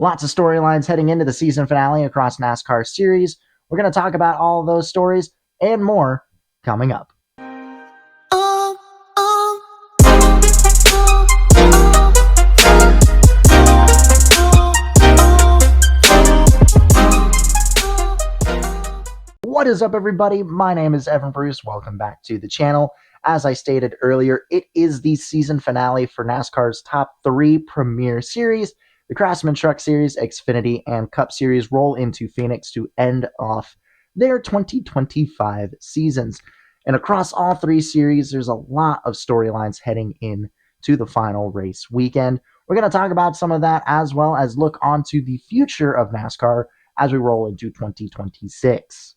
Lots of storylines heading into the season finale across NASCAR series. We're going to talk about all of those stories and more coming up. What is up, everybody? My name is Evan Bruce. Welcome back to the channel. As I stated earlier, it is the season finale for NASCAR's top three premier series. The Craftsman Truck Series, Xfinity, and Cup Series roll into Phoenix to end off their 2025 seasons. And across all three series, there's a lot of storylines heading into the final race weekend. We're going to talk about some of that as well as look onto the future of NASCAR as we roll into 2026.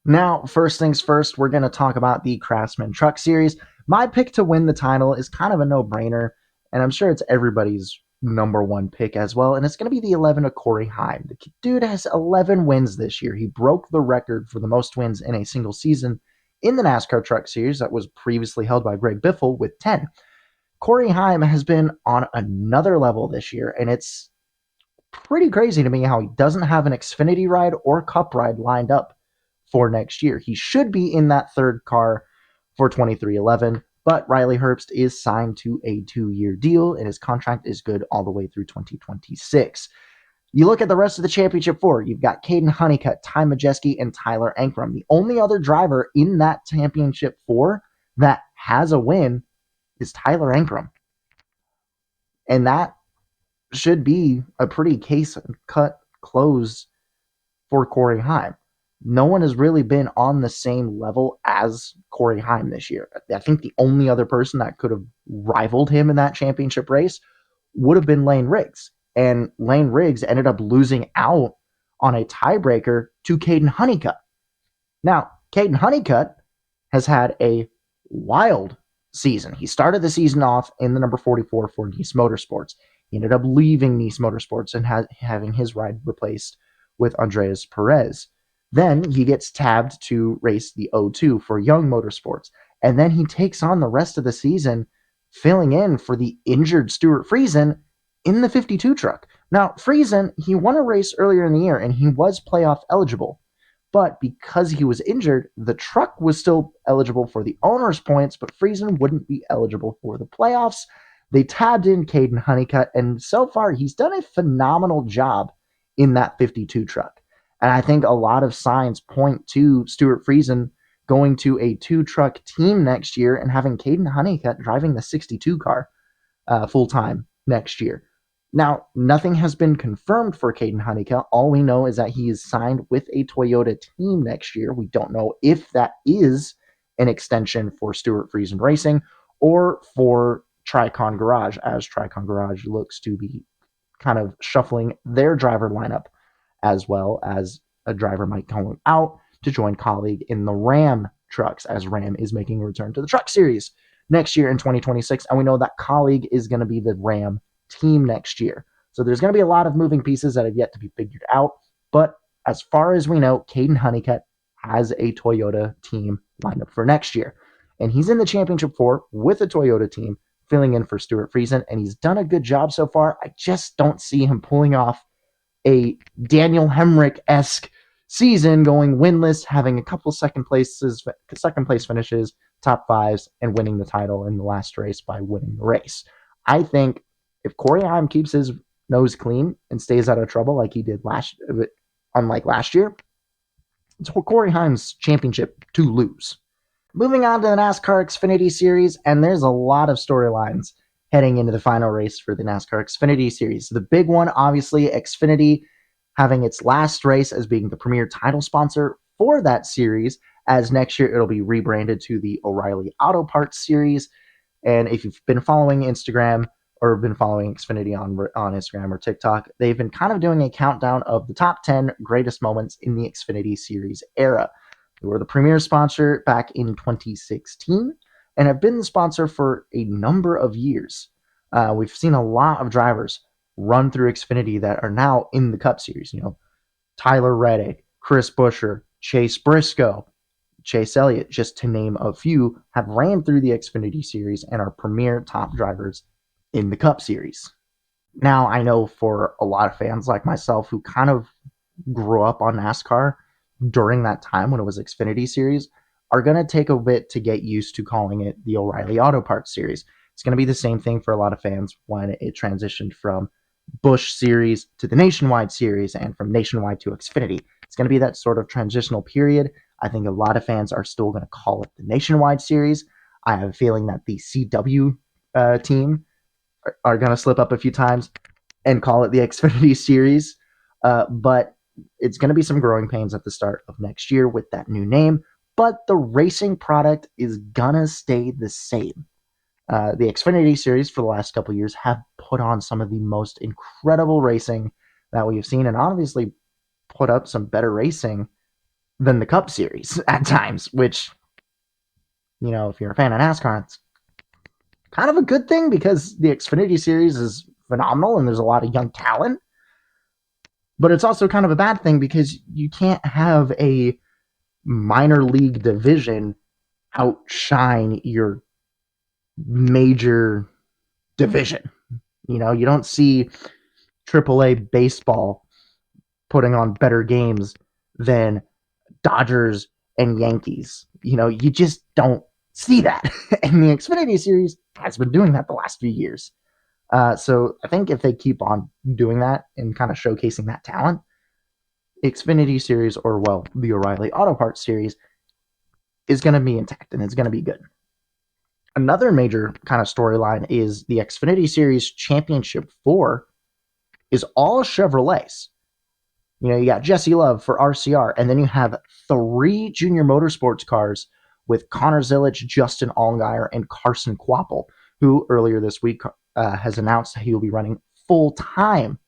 Now, first things first, we're going to talk about the Craftsman Truck Series. My pick to win the title is kind of a no-brainer, and I'm sure it's everybody's number one pick as well, and it's going to be the 11 of Corey Heim. The dude has 11 wins this year. He broke the record for the most wins in a single season in the NASCAR Truck Series that was previously held by Greg Biffle with 10. Corey Heim has been on another level this year, and it's pretty crazy to me how he doesn't have an Xfinity ride or Cup ride lined up for next year. He should be in that third car for 23-11, but Riley Herbst is signed to a 2-year deal, and his contract is good all the way through 2026. You look at the rest of the championship four, you've got Caden Honeycutt, Ty Majeski, and Tyler Ankrum. The only other driver in that championship four that has a win is Tyler Ankrum. And that should be a pretty case cut close for Corey Heim. No one has really been on the same level as Corey Heim this year. I think the only other person that could have rivaled him in that championship race would have been Lane Riggs. And Lane Riggs ended up losing out on a tiebreaker to Caden Honeycutt. Now, Caden Honeycutt has had a wild season. He started the season off in the number 44 for Nice Motorsports. He ended up leaving Nice Motorsports and having his ride replaced with Andreas Perez. Then he gets tabbed to race the O2 for Young Motorsports. And then he takes on the rest of the season filling in for the injured Stuart Friesen in the 52 truck. Now, Friesen, he won a race earlier in the year and he was playoff eligible. But because he was injured, the truck was still eligible for the owner's points, but Friesen wouldn't be eligible for the playoffs. They tabbed in Caden Honeycutt, and so far he's done a phenomenal job in that 52 truck. And I think a lot of signs point to Stuart Friesen going to a 2-truck team next year and having Caden Honeycutt driving the 62 car full-time next year. Now, nothing has been confirmed for Caden Honeycutt. All we know is that he is signed with a Toyota team next year. We don't know if that is an extension for Stuart Friesen Racing or for Tricon Garage, as Tricon Garage looks to be kind of shuffling their driver lineup, as well as a driver might come out to join colleague in the Ram trucks, as Ram is making a return to the Truck Series next year in 2026. And we know that colleague is going to be the Ram team next year. So there's going to be a lot of moving pieces that have yet to be figured out. But as far as we know, Caden Honeycutt has a Toyota team lined up for next year. And he's in the championship four with a Toyota team filling in for Stuart Friesen. And he's done a good job so far. I just don't see him pulling off a Daniel Hemrick-esque season, going winless, having a couple second place finishes, top fives, and winning the title in the last race by winning the race. I think if Corey Heim keeps his nose clean and stays out of trouble like he did unlike last year, it's Corey Heim's championship to lose. Moving on to the NASCAR Xfinity Series, and there's a lot of storylines heading into the final race for the NASCAR Xfinity Series. The big one, obviously, Xfinity having its last race as being the premier title sponsor for that series, as next year it'll be rebranded to the O'Reilly Auto Parts Series. And if you've been following Instagram or been following Xfinity on Instagram or TikTok, they've been kind of doing a countdown of the top 10 greatest moments in the Xfinity Series era. They were the premier sponsor back in 2016 and have been the sponsor for a number of years. We've seen a lot of drivers run through Xfinity that are now in the Cup Series. You know, Tyler Reddick, Chris Buescher, Chase Briscoe, Chase Elliott, just to name a few, have ran through the Xfinity Series and are premier top drivers in the Cup Series. Now, I know for a lot of fans like myself who kind of grew up on NASCAR during that time when it was Xfinity Series are going to take a bit to get used to calling it the O'Reilly Auto Parts Series. It's going to be the same thing for a lot of fans when it transitioned from Busch Series to the Nationwide Series and from Nationwide to Xfinity. It's going to be that sort of transitional period. I think a lot of fans are still going to call it the Nationwide Series. I have a feeling that the CW team are going to slip up a few times and call it the Xfinity Series. But it's going to be some growing pains at the start of next year with that new name. But the racing product is going to stay the same. The Xfinity Series for the last couple of years have put on some of the most incredible racing that we have seen, and obviously put up some better racing than the Cup Series at times, which, if you're a fan of NASCAR, it's kind of a good thing because the Xfinity Series is phenomenal and there's a lot of young talent. But it's also kind of a bad thing because you can't have a minor league division outshine your major division. You don't see AAA baseball putting on better games than Dodgers and Yankees. You just don't see that. And the Xfinity Series has been doing that the last few years. So I think if they keep on doing that and kind of showcasing that talent, Xfinity Series, or well, the O'Reilly Auto Parts Series, is going to be intact and it's going to be good. Another major kind of storyline is the Xfinity Series Championship 4 is all Chevrolets. You got Jesse Love for RCR, and then you have 3 junior motorsports cars with Connor Zilisch, Justin Allgaier, and Carson Kvapil, who earlier this week has announced that he will be running full-time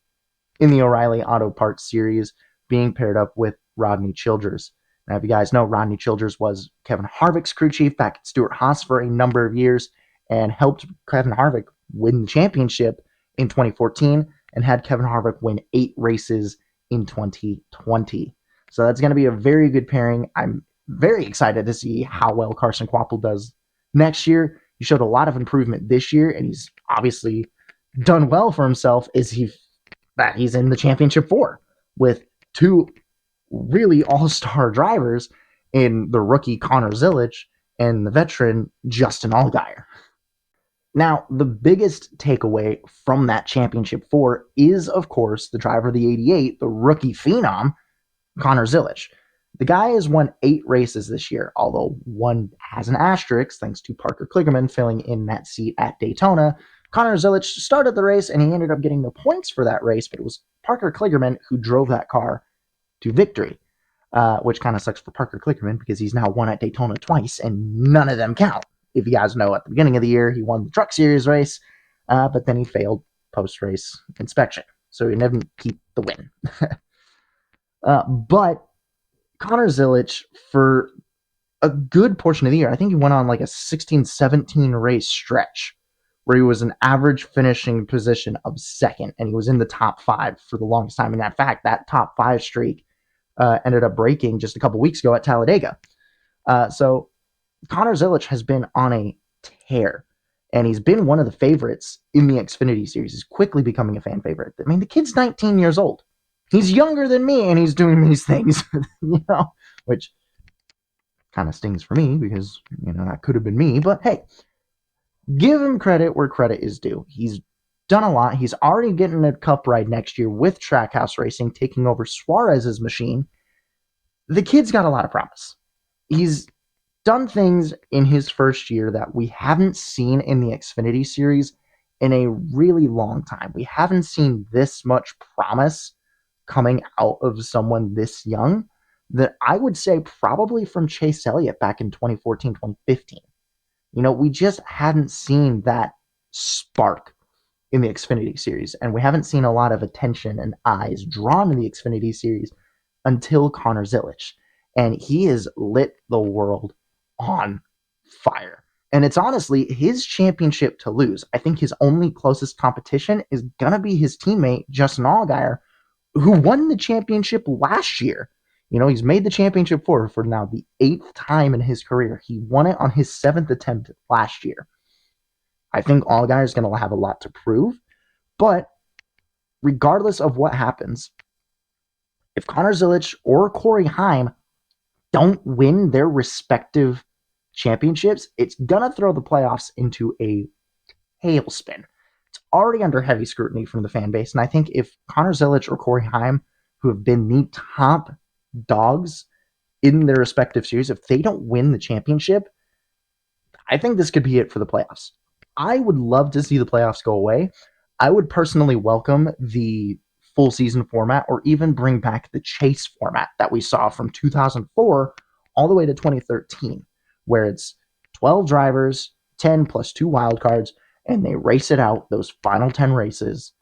in the O'Reilly Auto Parts Series, being paired up with Rodney Childers. Now, if you guys know, Rodney Childers was Kevin Harvick's crew chief back at Stewart-Haas for a number of years and helped Kevin Harvick win the championship in 2014 and had Kevin Harvick win 8 races in 2020. So that's going to be a very good pairing. I'm very excited to see how well Carson Kvapil does next year. He showed a lot of improvement this year, and he's obviously done well for himself as he's in the championship 4 with 2 really all-star drivers in the rookie Connor Zilisch and the veteran Justin Allgaier. Now, the biggest takeaway from that championship 4 is, of course, the driver of the 88, the rookie phenom, Connor Zilisch. The guy has won 8 races this year, although one has an asterisk thanks to Parker Kligerman filling in that seat at Daytona. Connor Zilisch started the race and he ended up getting the points for that race, but it was Parker Kligerman who drove that car to victory, which kind of sucks for Parker Kligerman because he's now won at Daytona twice and none of them count. If you guys know, at the beginning of the year, he won the Truck Series race, but then he failed post-race inspection, so he didn't keep the win. But Connor Zilisch, for a good portion of the year, I think he went on like a 16-17 race stretch where he was an average finishing position of second, and he was in the top 5 for the longest time. And in fact, that top 5 streak ended up breaking just a couple weeks ago at Talladega. So Connor Zilisch has been on a tear, and he's been one of the favorites in the Xfinity Series. He's quickly becoming a fan favorite. I mean, the kid's 19 years old. He's younger than me, and he's doing these things, which kind of stings for me because, that could have been me. But hey, give him credit where credit is due. He's done a lot. He's already getting a cup ride next year with Trackhouse Racing, taking over Suarez's machine. The kid's got a lot of promise. He's done things in his first year that we haven't seen in the Xfinity Series in a really long time. We haven't seen this much promise coming out of someone this young that I would say probably from Chase Elliott back in 2014, 2015. We just hadn't seen that spark in the Xfinity Series, and we haven't seen a lot of attention and eyes drawn to the Xfinity Series until Connor Zilisch, and he has lit the world on fire. And it's honestly his championship to lose. I think his only closest competition is going to be his teammate, Justin Allgaier, who won the championship last year. He's made the championship for now the 8th time in his career. He won it on his 7th attempt last year. I think Allgaier is going to have a lot to prove, but regardless of what happens, if Connor Zilisch or Corey Heim don't win their respective championships, it's going to throw the playoffs into a tailspin. It's already under heavy scrutiny from the fan base. And I think if Connor Zilisch or Corey Heim, who have been the top dogs in their respective series, if they don't win the championship, I think this could be it for the playoffs. I would love to see the playoffs go away. I would personally welcome the full season format or even bring back the chase format that we saw from 2004 all the way to 2013, where it's 12 drivers, 10 plus 2 wild cards, and they race it out, those final 10 races,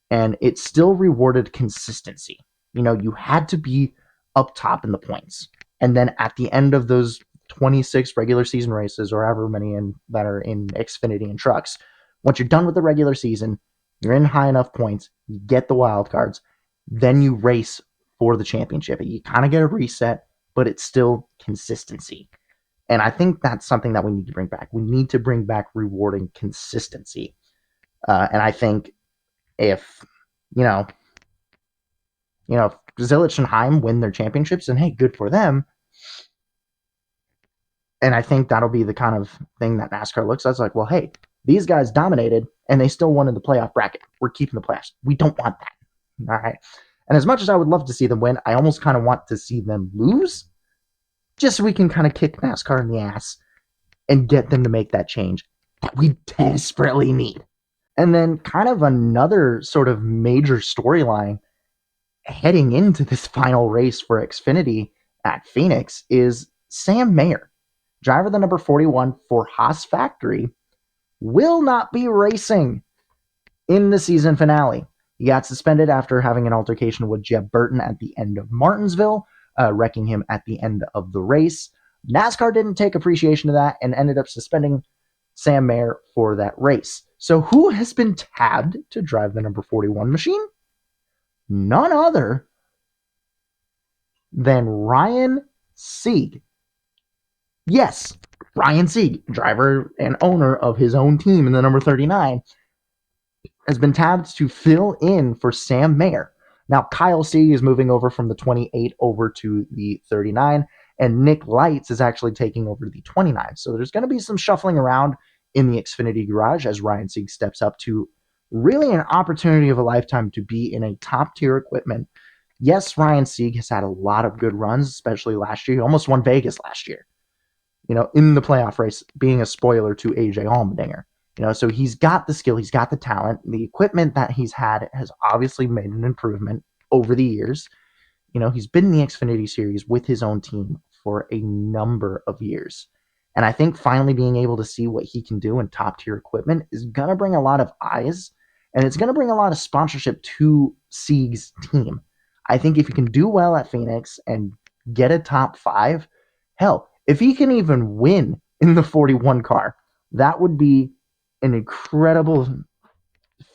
and it still rewarded consistency. You had to be up top in the points. And then at the end of those 26 regular season races, or however many that are in Xfinity and trucks, once you're done with the regular season, you're in high enough points, you get the wild cards, then you race for the championship. You kind of get a reset, but it's still consistency. And I think that's something that we need to bring back. We need to bring back rewarding consistency. And I think if, if Zilisch and Heim win their championships, and hey, good for them. And I think that'll be the kind of thing that NASCAR looks at. It's like, well, hey, these guys dominated and they still won in the playoff bracket. We're keeping the playoffs. We don't want that. All right. And as much as I would love to see them win, I almost kind of want to see them lose just so we can kind of kick NASCAR in the ass and get them to make that change that we desperately need. And then kind of another sort of major storyline heading into this final race for Xfinity at Phoenix is Sam Mayer, driver the number 41 for Haas Factory, will not be racing in the season finale. He got suspended after having an altercation with Jeb Burton at the end of Martinsville, wrecking him at the end of the race. NASCAR didn't take appreciation of that and ended up suspending Sam Mayer for that race. So who has been tabbed to drive the number 41 machine? None other than Ryan Sieg. Yes, Ryan Sieg, driver and owner of his own team in the number 39, has been tabbed to fill in for Sam Mayer. Now, Kyle Sieg is moving over from the 28 over to the 39, and Nick Lights is actually taking over the 29. So there's going to be some shuffling around in the Xfinity garage as Ryan Sieg steps up to really an opportunity of a lifetime to be in a top-tier equipment. Yes, Ryan Sieg has had a lot of good runs, especially last year. He almost won Vegas last year, in the playoff race, being a spoiler to AJ Allmendinger. So he's got the skill, he's got the talent. The equipment that he's had has obviously made an improvement over the years. He's been in the Xfinity Series with his own team for a number of years. And I think finally being able to see what he can do in top-tier equipment is going to bring a lot of eyes, and it's going to bring a lot of sponsorship to Sieg's team. I think if he can do well at Phoenix and get a top 5, hell, if he can even win in the 41 car, that would be an incredible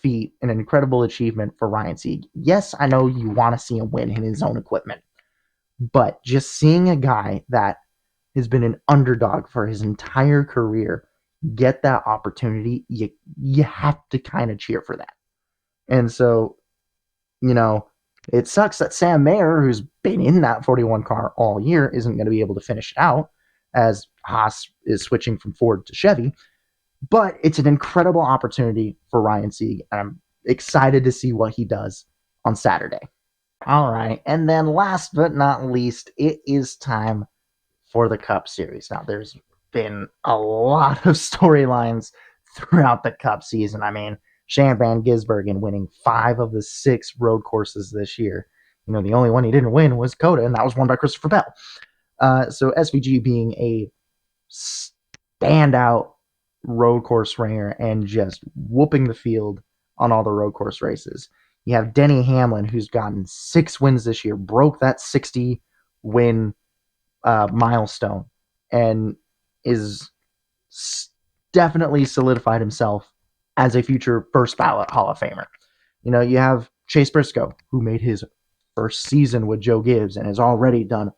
feat, an incredible achievement for Ryan Sieg. Yes, I know you want to see him win in his own equipment, but just seeing a guy that has been an underdog for his entire career get that opportunity, you have to kind of cheer for that. And so, it sucks that Sam Mayer, who's been in that 41 car all year, isn't going to be able to finish it out as Haas is switching from Ford to Chevy. But it's an incredible opportunity for Ryan Sieg, and I'm excited to see what he does on Saturday. All right, and then last but not least, it is time for the Cup Series. Now, there's been a lot of storylines throughout the Cup season. I mean, Shane Van Gisbergen winning 5 of the 6 road courses this year. The only one he didn't win was COTA, and that was won by Christopher Bell. So SVG being a standout road course ringer and just whooping the field on all the road course races. You have Denny Hamlin, who's gotten 6 wins this year, broke that 60 win milestone, and is definitely solidified himself as a future first ballot Hall of Famer. You have Chase Briscoe, who made his first season with Joe Gibbs and has already done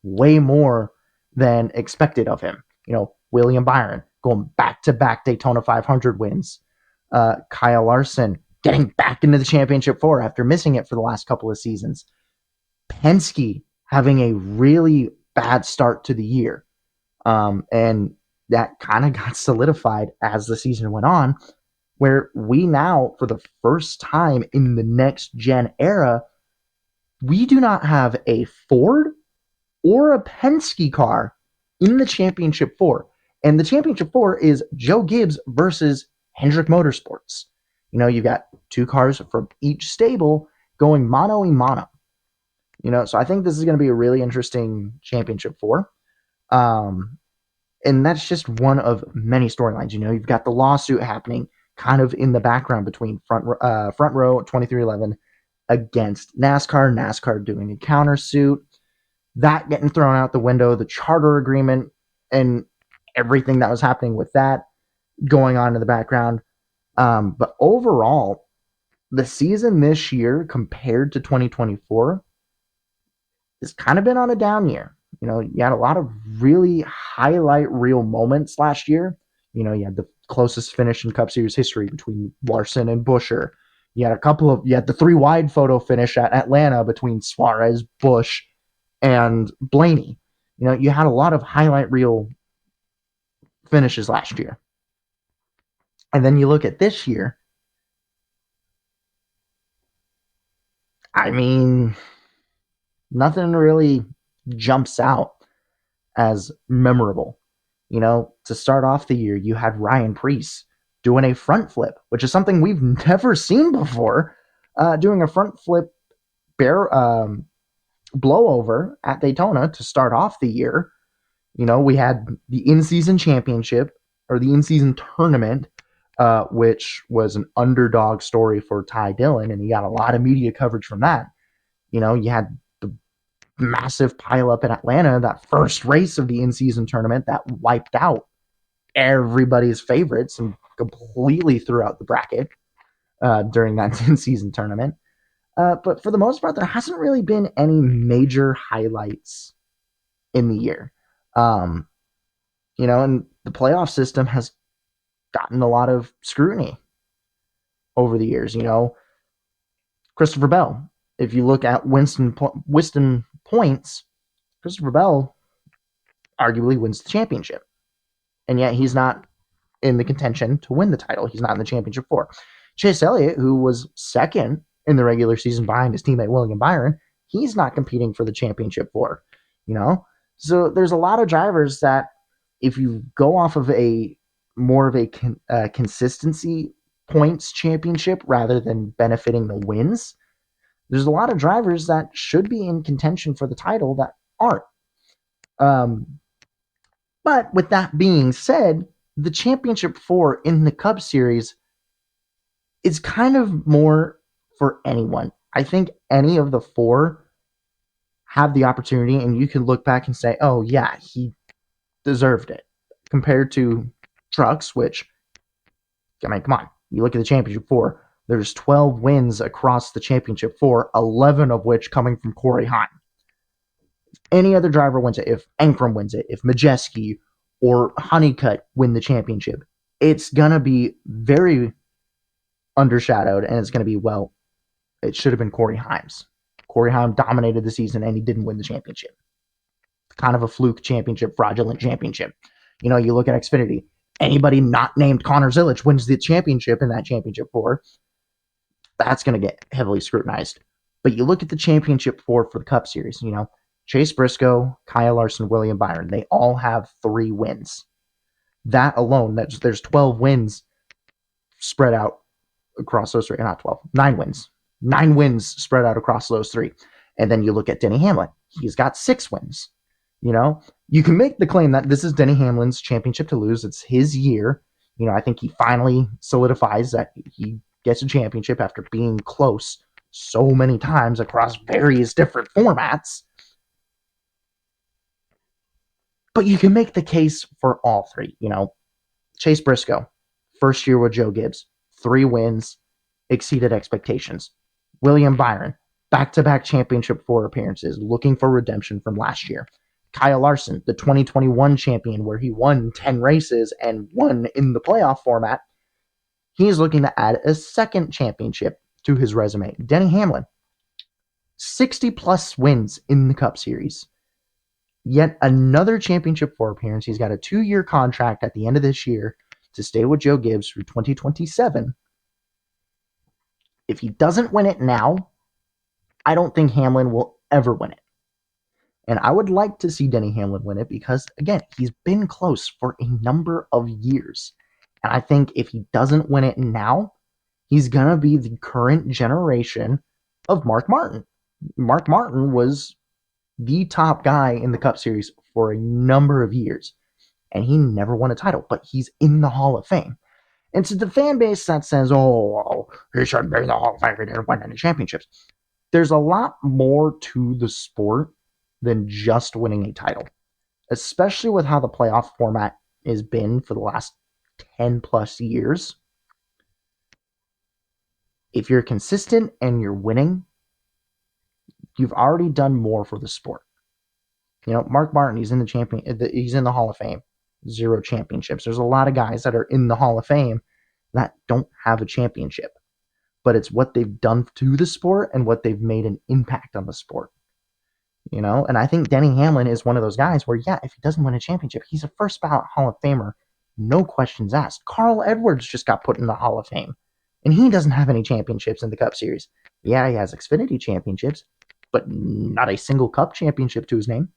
way more than expected of him. William Byron going back-to-back Daytona 500 wins. Kyle Larson getting back into the championship four after missing it for the last couple of seasons. Penske having a really bad start to the year. And that kind of got solidified as the season went on, where we now, for the first time in the next gen era, we do not have a Ford or a Penske car in the championship four. And the championship four is Joe Gibbs versus Hendrick Motorsports. You know, you've got two cars from each stable going mano a mano. You know, so I think this is going to be a really interesting championship four. And that's just one of many storylines. You know, you've got the lawsuit happening kind of in the background between Front Row 2311 against NASCAR. NASCAR doing a countersuit. That getting thrown out the window, the charter agreement, and everything that was happening with that going on in the background. But overall, the season this year compared to 2024 has kind of been on a down year. You know, you had a lot of really highlight reel moments last year. You know, you had the closest finish in Cup Series history between Larson and Buescher. You had the 3 wide photo finish at Atlanta between Suarez, Busch, and Blaney. You know, you had a lot of highlight reel finishes last year. And then you look at this year. I mean, nothing really jumps out as memorable. You know, to start off the year, you had Ryan Preece doing a front flip, which is something we've never seen before, doing a front flip blowover at Daytona to start off the year. You know, we had the in-season championship, or the in-season tournament, which was an underdog story for Ty Dillon, and he got a lot of media coverage from that. You know, you had the massive pileup in Atlanta, that first race of the in-season tournament that wiped out everybody's favorites and completely threw out the bracket during that in-season tournament. But for the most part, there hasn't really been any major highlights in the year. You know, and the playoff system has gotten a lot of scrutiny over the years. You know, Christopher Bell, if you look at Winston points, Christopher Bell arguably wins the championship. And yet he's not in the contention to win the title. He's not in the championship four. Chase Elliott, who was second in the regular season behind his teammate William Byron, he's not competing for the championship four. You know, so there's a lot of drivers that, if you go off of a more of a consistency points championship rather than benefiting the wins, there's a lot of drivers that should be in contention for the title that aren't. But with that being said, the championship four in the Cup Series is kind of more for anyone. I think any of the four have the opportunity, and you can look back and say, oh yeah, he deserved it. Compared to trucks, which, I mean, come on. You look at the championship four, there's 12 wins across the championship four, 11 of which coming from Corey Heim. If any other driver wins it, if Ankrum wins it, if Majeski or Honeycutt win the championship, it's going to be very undershadowed, and it's going to be, well, it should have been Corey Heim's. Corey Heim dominated the season, and he didn't win the championship. Kind of a fluke championship, fraudulent championship. You know, you look at Xfinity. Anybody not named Connor Zilisch wins the championship in that championship four, that's going to get heavily scrutinized. But you look at the championship four for the Cup Series, you know, Chase Briscoe, Kyle Larson, William Byron, they all have 3 wins. That alone, there's 12 wins spread out across those 3. Not 12, 9 wins. 9 wins spread out across those 3. And then you look at Denny Hamlin. He's got 6 wins. You know, you can make the claim that this is Denny Hamlin's championship to lose. It's his year. You know, I think he finally solidifies that he gets a championship after being close so many times across various different formats. But you can make the case for all 3. You know, Chase Briscoe, first year with Joe Gibbs, 3 wins, exceeded expectations. William Byron, back-to-back championship 4 appearances, looking for redemption from last year. Kyle Larson, the 2021 champion, where he won 10 races and won in the playoff format, He's looking to add a second championship to his resume. Denny Hamlin, 60 plus wins in the Cup Series. Yet another championship 4 appearance. He's got a 2-year contract at the end of this year to stay with Joe Gibbs through 2027. If he doesn't win it now, I don't think Hamlin will ever win it. And I would like to see Denny Hamlin win it because, again, he's been close for a number of years. And I think if he doesn't win it now, he's going to be the current generation of Mark Martin. Mark Martin was the top guy in the Cup Series for a number of years, and he never won a title, but he's in the Hall of Fame. And to the fan base that says, oh, he shouldn't be in the Hall of Fame, he didn't win any championships. There's a lot more to the sport than just winning a title, especially with how the playoff format has been for the last 10 plus years. If you're consistent and you're winning, you've already done more for the sport. You know, Mark Martin, he's in the Hall of Fame, 0 championships. There's a lot of guys that are in the Hall of Fame that don't have a championship, but it's what they've done to the sport and what they've made an impact on the sport. You know, and I think Denny Hamlin is one of those guys where, yeah, if he doesn't win a championship, he's a first ballot Hall of Famer, no questions asked. Carl Edwards just got put in the Hall of Fame, and he doesn't have any championships in the Cup Series. Yeah, he has Xfinity championships, but not a single Cup championship to his name.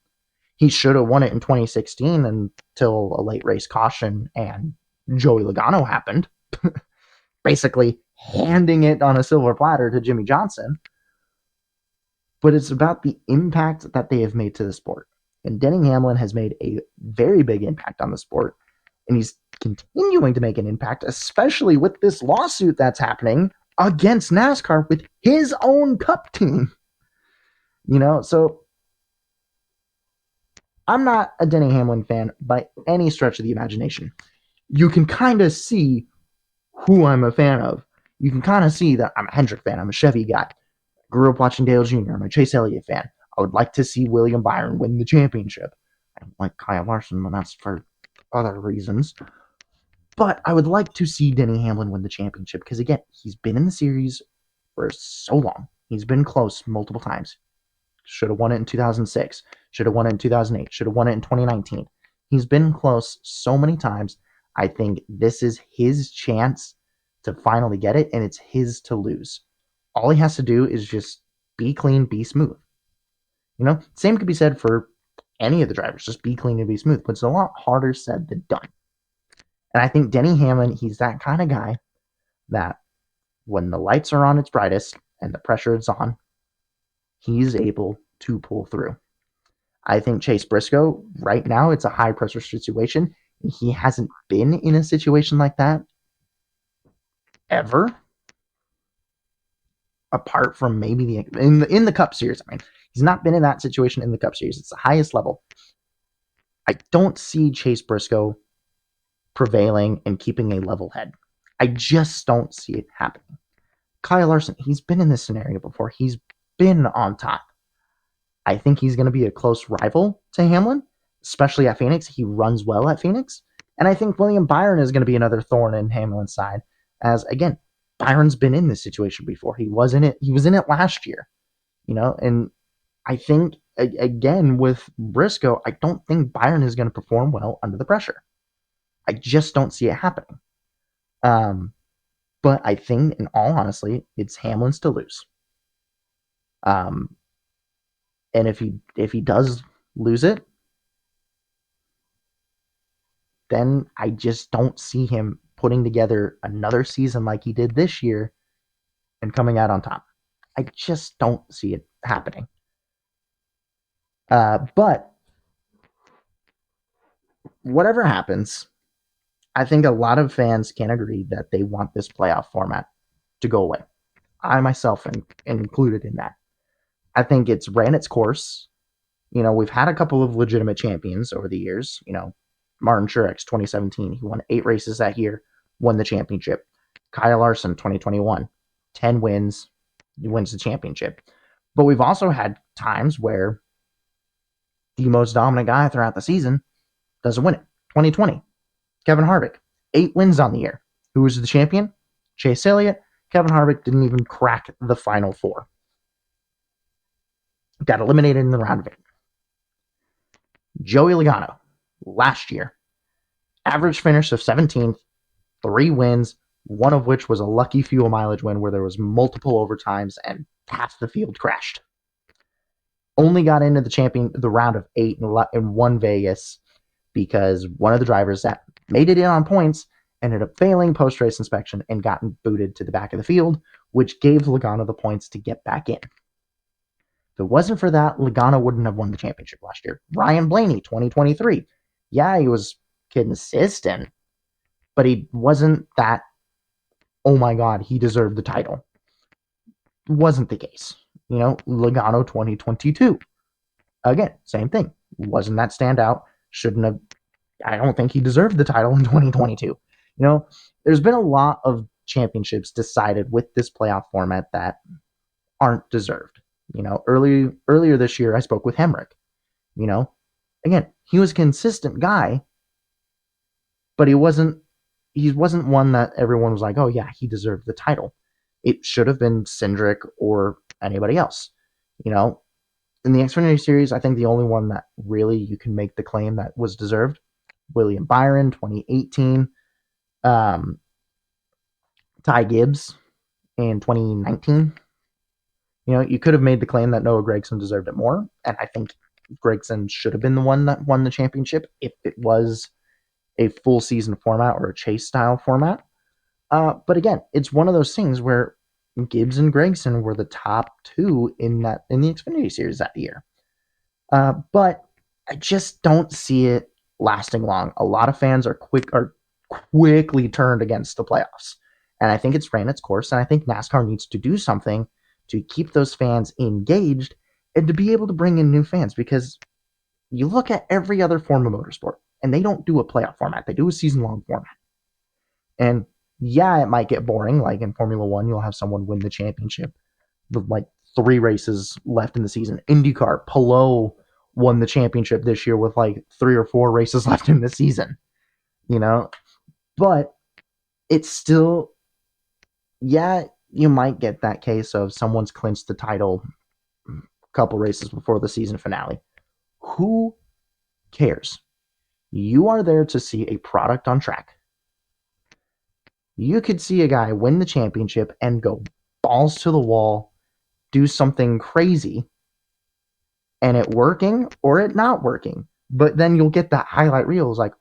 He should have won it in 2016 until a late race caution and Joey Logano happened, basically handing it on a silver platter to Jimmy Johnson. But it's about the impact that they have made to the sport. And Denny Hamlin has made a very big impact on the sport, and he's continuing to make an impact, especially with this lawsuit that's happening against NASCAR with his own Cup team. You know, so I'm not a Denny Hamlin fan by any stretch of the imagination. You can kind of see who I'm a fan of. You can kind of see that I'm a Hendrick fan. I'm a Chevy guy. Grew up watching Dale Jr. I'm a Chase Elliott fan. I would like to see William Byron win the championship. I don't like Kyle Larson, but that's for other reasons. But I would like to see Denny Hamlin win the championship because, again, he's been in the series for so long. He's been close multiple times. Should have won it in 2006. Should have won it in 2008. Should have won it in 2019. He's been close so many times. I think this is his chance to finally get it, and it's his to lose. All he has to do is just be clean, be smooth. You know, same could be said for any of the drivers. Just be clean and be smooth. But it's a lot harder said than done. And I think Denny Hamlin, he's that kind of guy that when the lights are on its brightest and the pressure is on, he's able to pull through. I think Chase Briscoe, right now, it's a high pressure situation. He hasn't been in a situation like that ever. Apart from maybe in the Cup Series. I mean, he's not been in that situation in the Cup Series. It's the highest level. I don't see Chase Briscoe prevailing and keeping a level head. I just don't see it happening. Kyle Larson, he's been in this scenario before. He's been on top. I think he's going to be a close rival to Hamlin, especially at Phoenix. He runs well at Phoenix. And I think William Byron is going to be another thorn in Hamlin's side, as, again, Byron's been in this situation before. He was in it last year, you know, and I think, again, with Briscoe, I don't think Byron is going to perform well under the pressure. I just don't see it happening. But I think, in all honesty, it's Hamlin's to lose. And if he does lose it, then I just don't see him putting together another season like he did this year and coming out on top. I just don't see it happening. But whatever happens, I think a lot of fans can agree that they want this playoff format to go away. I myself am included in that. I think it's ran its course. You know, we've had a couple of legitimate champions over the years. You know, Martin Truex, 2017, he won 8 races that year, won the championship. Kyle Larson, 2021, 10 wins, he wins the championship. But we've also had times where the most dominant guy throughout the season doesn't win it. 2020, Kevin Harvick, 8 wins on the year. Who was the champion? Chase Elliott, Kevin Harvick didn't even crack the final four. Got eliminated in the round of 8. Joey Logano, last year, average finish of 17th, 3 wins, one of which was a lucky fuel mileage win where there was multiple overtimes and half the field crashed. Only got into the round of 8 and won Vegas because one of the drivers that made it in on points ended up failing post-race inspection and gotten booted to the back of the field, which gave Logano the points to get back in. If it wasn't for that, Logano wouldn't have won the championship last year. Ryan Blaney, 2023. Yeah, he was consistent, but he wasn't that, oh my God, he deserved the title. Wasn't the case. Logano 2022. Again, same thing. Wasn't that standout. Shouldn't have. I don't think he deserved the title in 2022. There's been a lot of championships decided with this playoff format that aren't deserved. Earlier this year, I spoke with Hemrick. Again, he was a consistent guy, but he wasn't one that everyone was like, oh yeah, he deserved the title. It should have been Cindric or anybody else. In the Xfinity Series, I think the only one that really you can make the claim that was deserved, William Byron, 2018, Ty Gibbs in 2019. You could have made the claim that Noah Gragson deserved it more, and I think Gragson should have been the one that won the championship if it was a full season format or a chase style format. But again, it's one of those things where Gibbs and Gragson were the top 2 in the Xfinity Series that year. But I just don't see it lasting long. A lot of fans are quickly turned against the playoffs. And I think it's ran its course, and I think NASCAR needs to do something to keep those fans engaged and to be able to bring in new fans, because you look at every other form of motorsport, and they don't do a playoff format. They do a season-long format. And yeah, it might get boring. Like in Formula One, you'll have someone win the championship with like 3 races left in the season. IndyCar, Palou won the championship this year with like 3 or 4 races left in the season. But it's still, yeah, you might get that case of someone's clinched the title a couple races before the season finale. Who cares? You are there to see a product on track. You could see a guy win the championship and go balls to the wall, do something crazy, and it working or it not working. But then you'll get that highlight reel. It's like,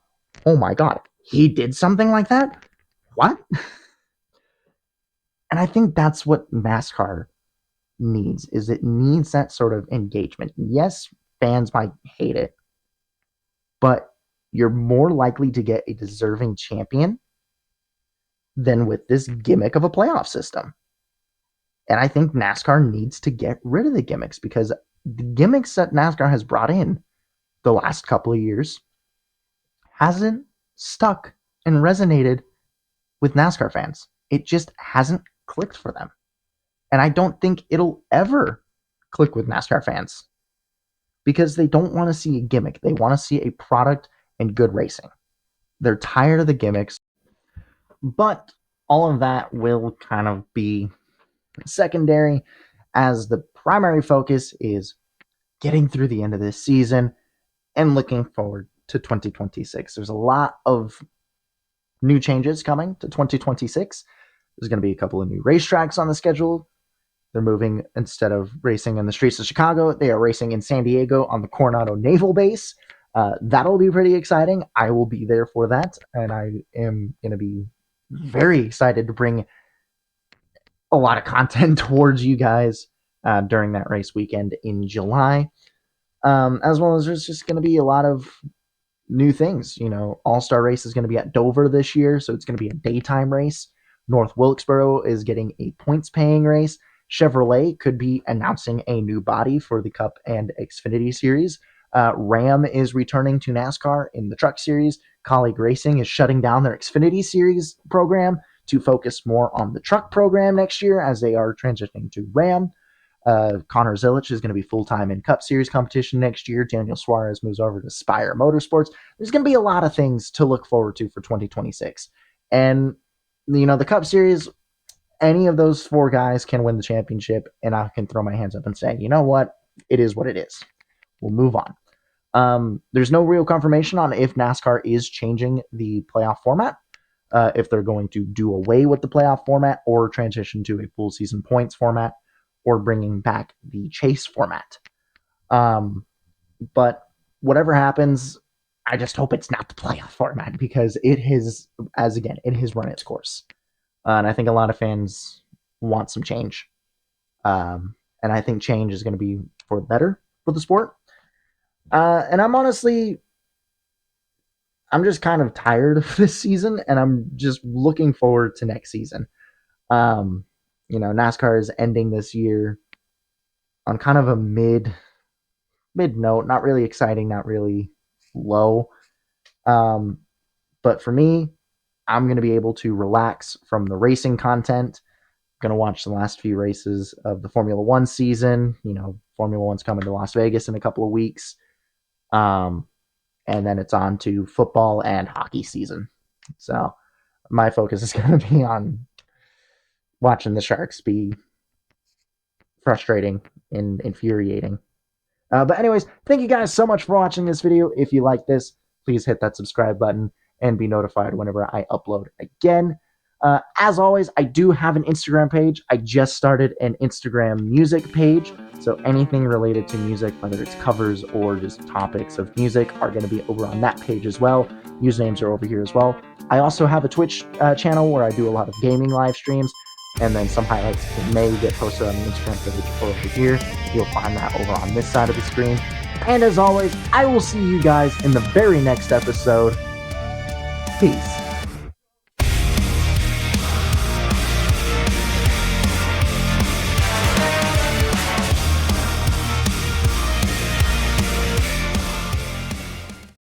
oh my God, he did something like that? What? And I think that's what NASCAR needs, is it needs that sort of engagement. Yes, fans might hate it, but you're more likely to get a deserving champion than with this gimmick of a playoff system. And I think NASCAR needs to get rid of the gimmicks, because the gimmicks that NASCAR has brought in the last couple of years hasn't stuck and resonated with NASCAR fans. It just hasn't clicked for them. And I don't think it'll ever click with NASCAR fans, because they don't want to see a gimmick. They want to see a product and good racing. They're tired of the gimmicks. But all of that will kind of be secondary, as the primary focus is getting through the end of this season and looking forward to 2026. There's a lot of new changes coming to 2026. There's going to be a couple of new racetracks on the schedule. They're moving, instead of racing in the streets of Chicago, they are racing in San Diego on the Coronado Naval Base. That'll be pretty exciting. I will be there for that, and I am going to be very excited to bring a lot of content towards you guys during that race weekend in July. As well as there's just going to be a lot of new things. All-Star Race is going to be at Dover this year, so it's going to be a daytime race. North Wilkesboro is getting a points-paying race. Chevrolet could be announcing a new body for the Cup and Xfinity Series. Ram is returning to NASCAR in the Truck Series. Colleague Racing is shutting down their Xfinity Series program to focus more on the truck program next year, as they are transitioning to Ram. Connor Zilich is going to be full-time in Cup Series competition next year. Daniel Suarez moves over to Spire Motorsports. There's going to be a lot of things to look forward to for 2026. And, the Cup Series, any of those four guys can win the championship, and I can throw my hands up and say, you know what? It is what it is. We'll move on. There's no real confirmation on if NASCAR is changing the playoff format, if they're going to do away with the playoff format or transition to a full season points format or bringing back the chase format. But whatever happens, I just hope it's not the playoff format because it has run its course. And I think a lot of fans want some change. And I think change is going to be for the better for the sport. And I'm just kind of tired of this season, and I'm just looking forward to next season. NASCAR is ending this year on kind of a mid note, not really exciting, not really low. But for me, I'm going to be able to relax from the racing content. I'm going to watch the last few races of the Formula One season. Formula One's coming to Las Vegas in a couple of weeks. And then it's on to football and hockey season. So my focus is going to be on watching the Sharks be frustrating and infuriating. But anyways, thank you guys so much for watching this video. If you like this, please hit that subscribe button and be notified whenever I upload again. As always, I do have an Instagram page. I just started an Instagram music page. So anything related to music, whether it's covers or just topics of music, are going to be over on that page as well. Usernames are over here as well. I also have a Twitch channel where I do a lot of gaming live streams. And then some highlights may get posted on the Instagram page over here. You'll find that over on this side of the screen. And as always, I will see you guys in the very next episode. Peace.